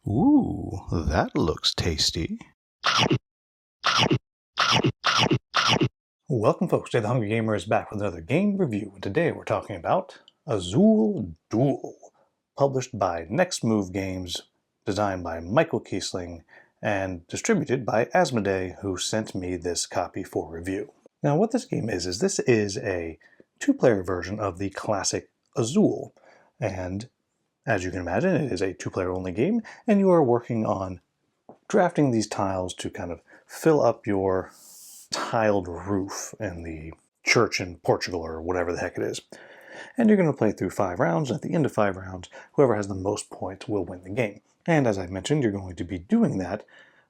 Ooh, that looks tasty. Welcome folks, Jay the Hungry Gamer is back with another game review, and today we're talking about Azul Duel, published by Next Move Games, designed by Michael Kiesling, and distributed by Asmodee, who sent me this copy for review. Now what this game is this is a two-player version of the classic Azul, and as you can imagine, it is a two-player only game, and you are working on drafting these tiles to kind of fill up your tiled roof in the church in Portugal or whatever the heck it is. And you're going to play through 5 rounds. At the end of 5 rounds, whoever has the most points will win the game. And as I mentioned, you're going to be doing that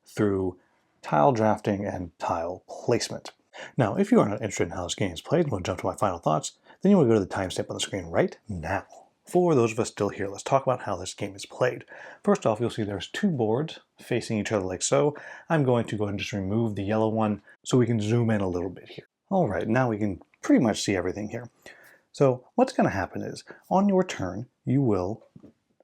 through tile drafting and tile placement. Now, if you are not interested in how this game is played and want to jump to my final thoughts, then you will go to the timestamp on the screen right now. For those of us still here, let's talk about how this game is played. First off, you'll see there's 2 boards facing each other like so. I'm going to go ahead and just remove the yellow one so we can zoom in a little bit here. All right, now we can pretty much see everything here. So what's going to happen is, on your turn, you will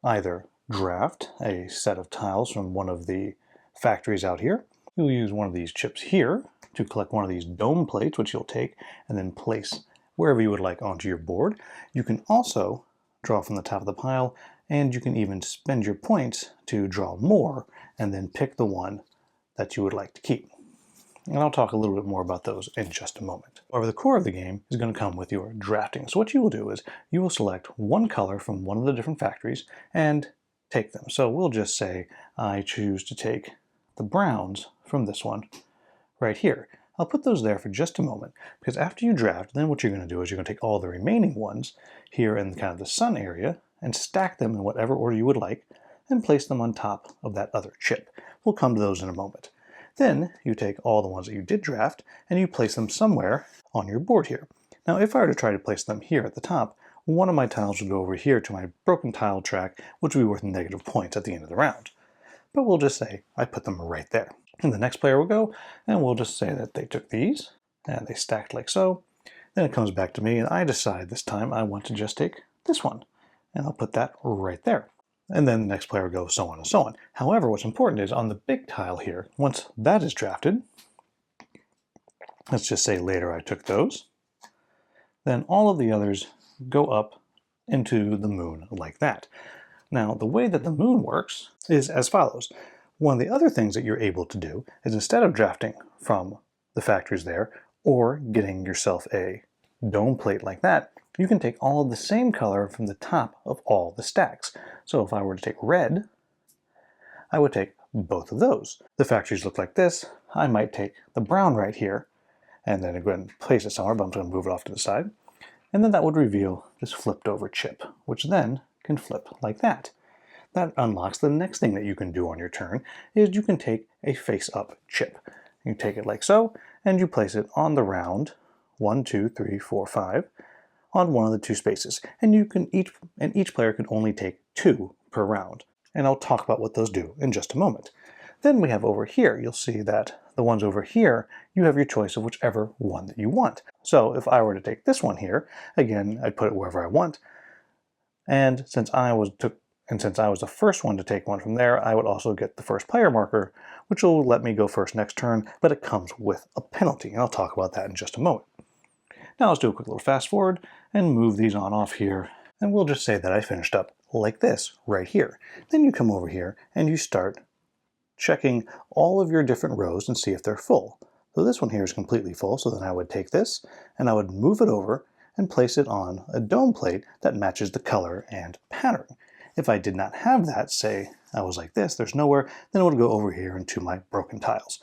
either draft a set of tiles from one of the factories out here. You'll use one of these chips here to collect one of these dome plates, which you'll take and then place wherever you would like onto your board. You can also draw from the top of the pile, and you can even spend your points to draw more and then pick the one that you would like to keep. And I'll talk a little bit more about those in just a moment. However, the core of the game is going to come with your drafting. So what you will do is you will select one color from one of the different factories and take them. So we'll just say I choose to take the browns from this one right here. I'll put those there for just a moment, because after you draft, then what you're going to do is you're going to take all the remaining ones here in kind of the sun area and stack them in whatever order you would like and place them on top of that other chip. We'll come to those in a moment. Then you take all the ones that you did draft and you place them somewhere on your board here. Now if I were to try to place them here at the top, one of my tiles would go over here to my broken tile track, which would be worth negative points at the end of the round. But we'll just say I put them right there. And the next player will go, and we'll just say that they took these, and they stacked like so. Then it comes back to me, and I decide this time I want to just take this one, and I'll put that right there. And then the next player will go, so on and so on. However, what's important is on the big tile here, once that is drafted, let's just say later I took those, then all of the others go up into the moon like that. Now, the way that the moon works is as follows. One of the other things that you're able to do is, instead of drafting from the factories there or getting yourself a dome plate like that, you can take all of the same color from the top of all the stacks. So if I were to take red, I would take both of those. The factories look like this. I might take the brown right here and then go ahead and place it somewhere, but I'm going to move it off to the side. And then that would reveal this flipped over chip, which then can flip like that. That unlocks the next thing that you can do on your turn, is you can take a face-up chip. You take it like so, and you place it on the round 1, 2, 3, 4, 5 on one of the 2 spaces. And each player can only take 2 per round. And I'll talk about what those do in just a moment. Then we have over here, you'll see that the ones over here, you have your choice of whichever one that you want. So if I were to take this one here, again, I'd put it wherever I want. And since I was the first one to take one from there, I would also get the first player marker, which will let me go first next turn, but it comes with a penalty, and I'll talk about that in just a moment. Now let's do a quick little fast forward and move these on off here, and we'll just say that I finished up like this right here. Then you come over here and you start checking all of your different rows and see if they're full. So this one here is completely full, so then I would take this and I would move it over and place it on a dome plate that matches the color and pattern. If I did not have that, say I was like this, there's nowhere, then it would go over here into my broken tiles.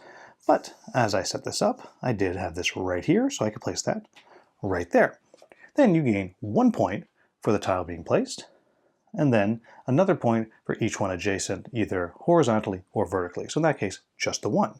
But as I set this up, I did have this right here, so I could place that right there. Then you gain 1 point for the tile being placed, and then another point for each one adjacent, either horizontally or vertically. So in that case, just the 1.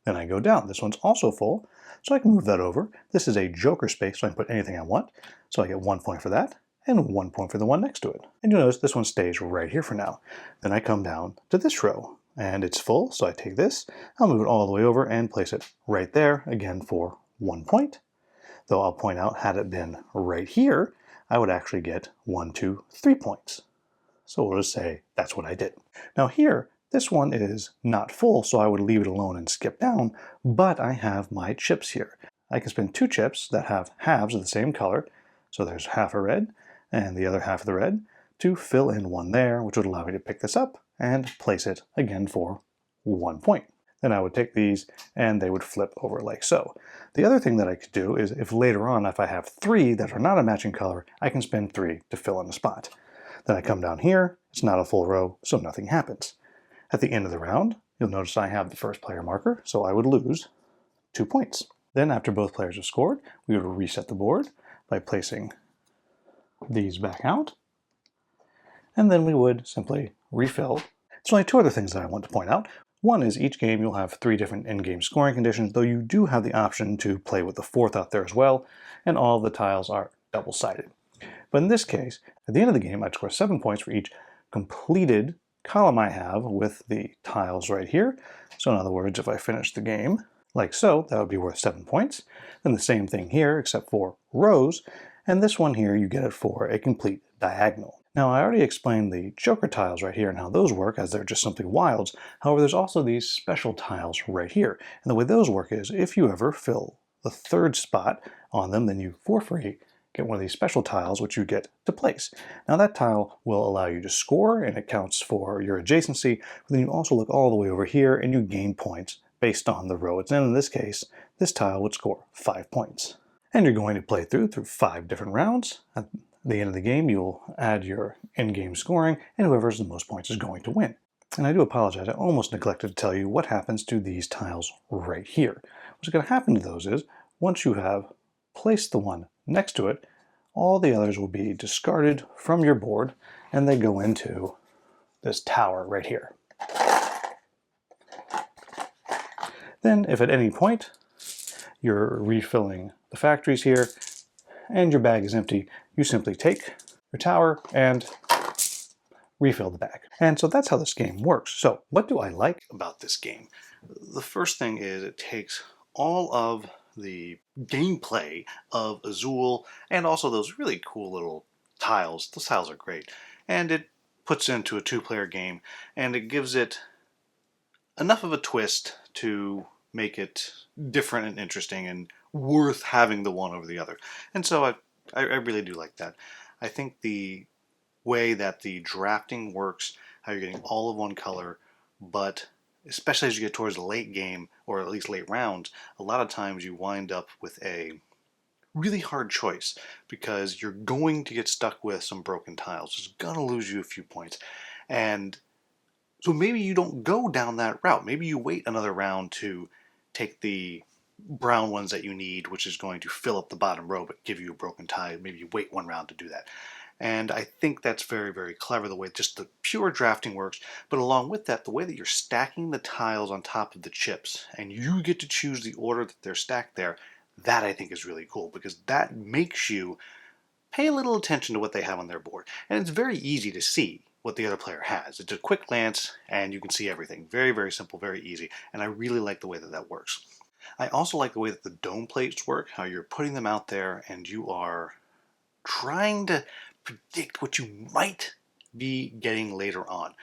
Then I go down. This one's also full, so I can move that over. This is a joker space, so I can put anything I want. So I get 1 point for that, and 1 point for the one next to it. And you'll notice this one stays right here for now. Then I come down to this row, and it's full, so I take this, I'll move it all the way over and place it right there, again for 1 point. Though I'll point out, had it been right here, I would actually get 1, 2, 3 points. So we'll just say that's what I did. Now here, This one is not full, so I would leave it alone and skip down, but I have my chips here. I can spend 2 chips that have halves of the same color, so there's half a red and the other half of the red, to fill in one there, which would allow me to pick this up and place it again for 1 point. Then I would take these and they would flip over like so. The other thing that I could do is if later on, if I have 3 that are not a matching color, I can spend 3 to fill in a spot. Then I come down here, it's not a full row, so nothing happens. At the end of the round, you'll notice I have the first player marker, so I would lose 2 points. Then after both players have scored, we would reset the board by placing these back out, and then we would simply refill. There's only 2 other things that I want to point out. One is each game you'll have 3 different in-game scoring conditions, though you do have the option to play with the 4th out there as well, and all of the tiles are double-sided. But in this case, at the end of the game, I'd score 7 points for each completed column I have with the tiles right here. So in other words, if I finish the game like so, that would be worth 7 points. Then the same thing here, except for rows, and this one here you get it for a complete diagonal. Now I already explained the joker tiles right here and how those work, as they're just simply wilds. However, there's also these special tiles right here. And the way those work is, if you ever fill the 3rd spot on them, then you, for free, get one of these special tiles which you get to place. Now that tile will allow you to score and it counts for your adjacency, but then you also look all the way over here and you gain points based on the row it's in. In this case, this tile would score 5 points. And you're going to play through 5 different rounds. At the end of the game, you'll add your in-game scoring, and whoever has the most points is going to win. And I do apologize, I almost neglected to tell you what happens to these tiles right here. What's going to happen to those is, once you have placed the one next to it, all the others will be discarded from your board, and they go into this tower right here. Then, if at any point you're refilling the factories here, and your bag is empty, you simply take your tower and refill the bag. And so that's how this game works. So what do I like about this game? The first thing is it takes all of the gameplay of Azul and also those really cool little tiles. Those tiles are great. And it puts it into a 2-player game, and it gives it enough of a twist to make it different and interesting and worth having the one over the other. And so I really do like that. I think the way that the drafting works, how you're getting all of one color, but especially as you get towards the late game, or at least late rounds, a lot of times you wind up with a really hard choice because you're going to get stuck with some broken tiles. It's going to lose you a few points. And so maybe you don't go down that route. Maybe you wait another round to take the brown ones that you need, which is going to fill up the bottom row but give you a broken tile. Maybe you wait 1 round to do that. And I think that's very, very clever, the way just the pure drafting works. But along with that, the way that you're stacking the tiles on top of the chips, and you get to choose the order that they're stacked there, that I think is really cool, because that makes you pay a little attention to what they have on their board. And it's very easy to see what the other player has. It's a quick glance and you can see everything. Very, very simple, very easy. And I really like the way that that works. I also like the way that the dome plates work, how you're putting them out there and you are trying to predict what you might be getting later on,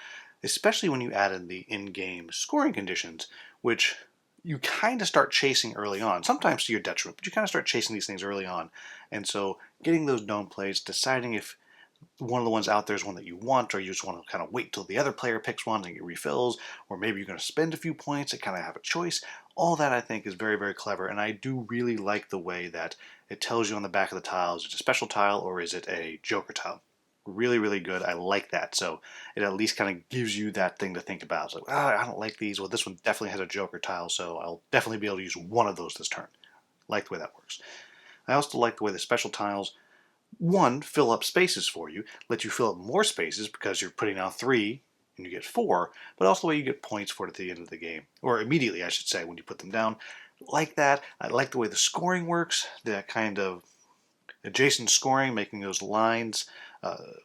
especially when you add in the in-game scoring conditions, which you kind of start chasing early on, sometimes to your detriment, but you kind of start chasing these things early on. And so getting those dome plates, deciding if one of the ones out there is one that you want, or you just want to kind of wait till the other player picks one and it refills, or maybe you're going to spend a few points and kind of have a choice. All that I think is very, very clever, and I do really like the way that it tells you on the back of the tiles, is it a special tile or is it a joker tile? Really, really good. I like that. So it at least kind of gives you that thing to think about. It's like, I don't like these. Well, this one definitely has a joker tile, so I'll definitely be able to use one of those this turn. Like the way that works. I also like the way the special tiles, one, fill up spaces for you, let you fill up more spaces because you're putting out 3 and you get 4, but also the way you get points for it at the end of the game, or immediately I should say when you put them down. Like that. I like the way the scoring works, that kind of adjacent scoring, making those lines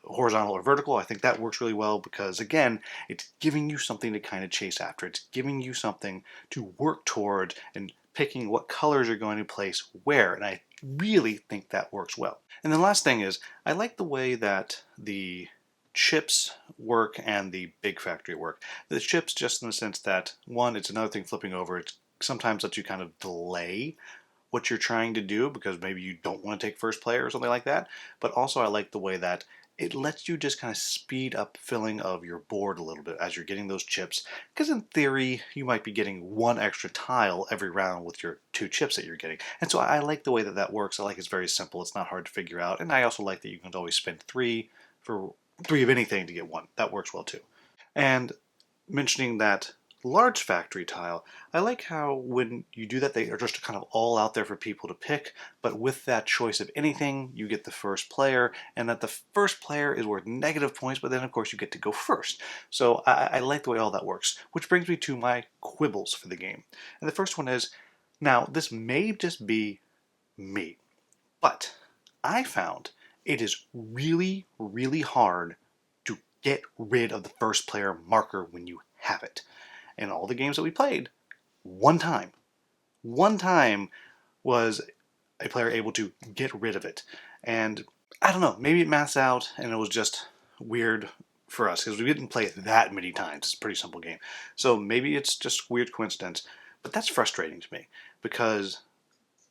horizontal or vertical. I think that works really well because, again, it's giving you something to kind of chase after. It's giving you something to work toward and picking what colors are going to place where, and I really think that works well. And the last thing is, I like the way that the chips work and the big factory work. The chips just in the sense that, one, it's another thing flipping over. It sometimes lets you kind of delay what you're trying to do because maybe you don't want to take first player or something like that. But also I like the way that it lets you just kind of speed up filling of your board a little bit as you're getting those chips. Because in theory, you might be getting one extra tile every round with your 2 chips that you're getting. And so I like the way that that works. I like it's very simple. It's not hard to figure out. And I also like that you can always spend 3 for 3 of anything to get 1. That works well too. And mentioning that large factory tile, I like how when you do that, they are just kind of all out there for people to pick, but with that choice of anything, you get the first player, and that the first player is worth negative points, but then of course you get to go first. So I like the way all that works, which brings me to my quibbles for the game. And the first one is, now this may just be me, but I found it is really, really hard to get rid of the first player marker when you have it. In all the games that we played, one time was a player able to get rid of it. And I don't know, maybe it maths out and it was just weird for us because we didn't play it that many times. It's a pretty simple game. So maybe it's just weird coincidence, but that's frustrating to me because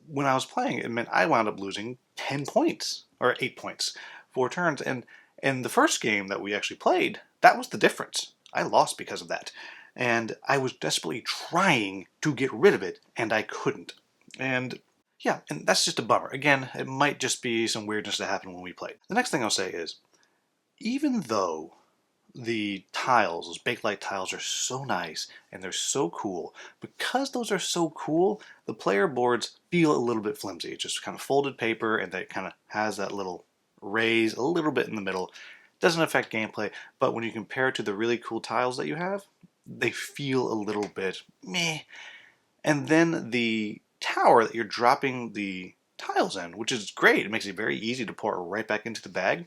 when I was playing, it meant I wound up losing 10 points or 8 points, 4 turns. And in the first game that we actually played, that was the difference. I lost because of that. And I was desperately trying to get rid of it, and I couldn't. And yeah, and that's just a bummer. Again, it might just be some weirdness that happened when we played. The next thing I'll say is, even though the tiles, those Bakelite tiles, are so nice and they're so cool, because those are so cool, the player boards feel a little bit flimsy. It's just kind of folded paper, and it kind of has that little raise a little bit in the middle. Doesn't affect gameplay, but when you compare it to the really cool tiles that you have, they feel a little bit meh. And then the tower that you're dropping the tiles in, which is great, it makes it very easy to pour it right back into the bag.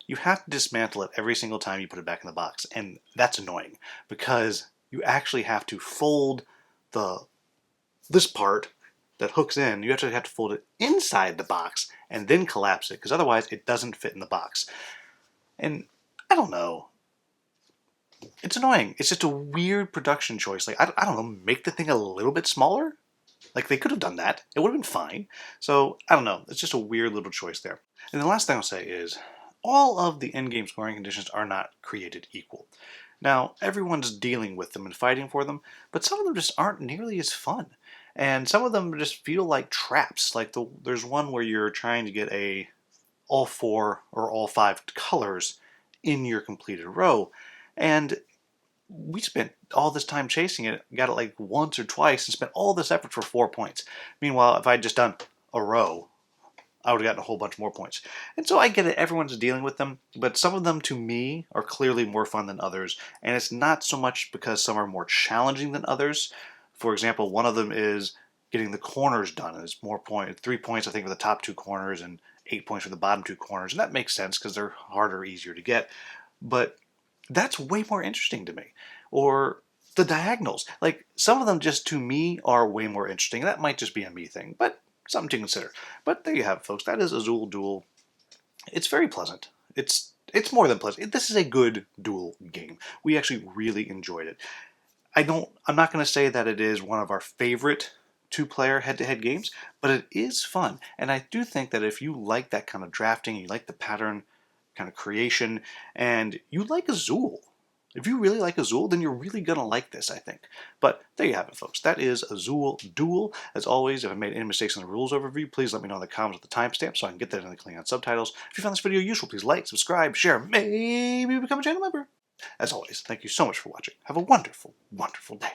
You have to dismantle it every single time you put it back in the box, and that's annoying because you actually have to fold this part that hooks in. You actually have to fold it inside the box and then collapse it because otherwise it doesn't fit in the box. And I don't know. It's annoying. It's just a weird production choice. Like, I don't know, make the thing a little bit smaller? Like, they could have done that. It would have been fine. So, I don't know. It's just a weird little choice there. And the last thing I'll say is, all of the in-game scoring conditions are not created equal. Now, everyone's dealing with them and fighting for them, but some of them just aren't nearly as fun. And some of them just feel like traps. Like, there's one where you're trying to get all 4 or all 5 colors in your completed row. And we spent all this time chasing it, got it like once or twice, and spent all this effort for 4 points. Meanwhile, if I'd just done a row, I would have gotten a whole bunch more points. And so I get it, everyone's dealing with them, but some of them to me are clearly more fun than others. And it's not so much because some are more challenging than others. For example, one of them is getting the corners done. And it's more 3 points, I think, for the top 2 corners and 8 points for the bottom 2 corners. And that makes sense because they're harder, easier to get. But that's way more interesting to me. Or the diagonals. Like, some of them just to me are way more interesting. That might just be a me thing, but something to consider. But there you have it, folks. That is Azul Duel. It's very pleasant. It's more than pleasant. This is a good duel game. We actually really enjoyed it. I'm not going to say that it is one of our favorite 2-player head-to-head games, but it is fun. And I do think that if you like that kind of drafting, you like the pattern kind of creation, and you like Azul. If you really like Azul, then you're really going to like this, I think. But there you have it, folks. That is Azul Duel. As always, if I made any mistakes in the rules overview, please let me know in the comments with the timestamp so I can get that in the Klingon subtitles. If you found this video useful, please like, subscribe, share, maybe become a channel member. As always, thank you so much for watching. Have a wonderful, wonderful day.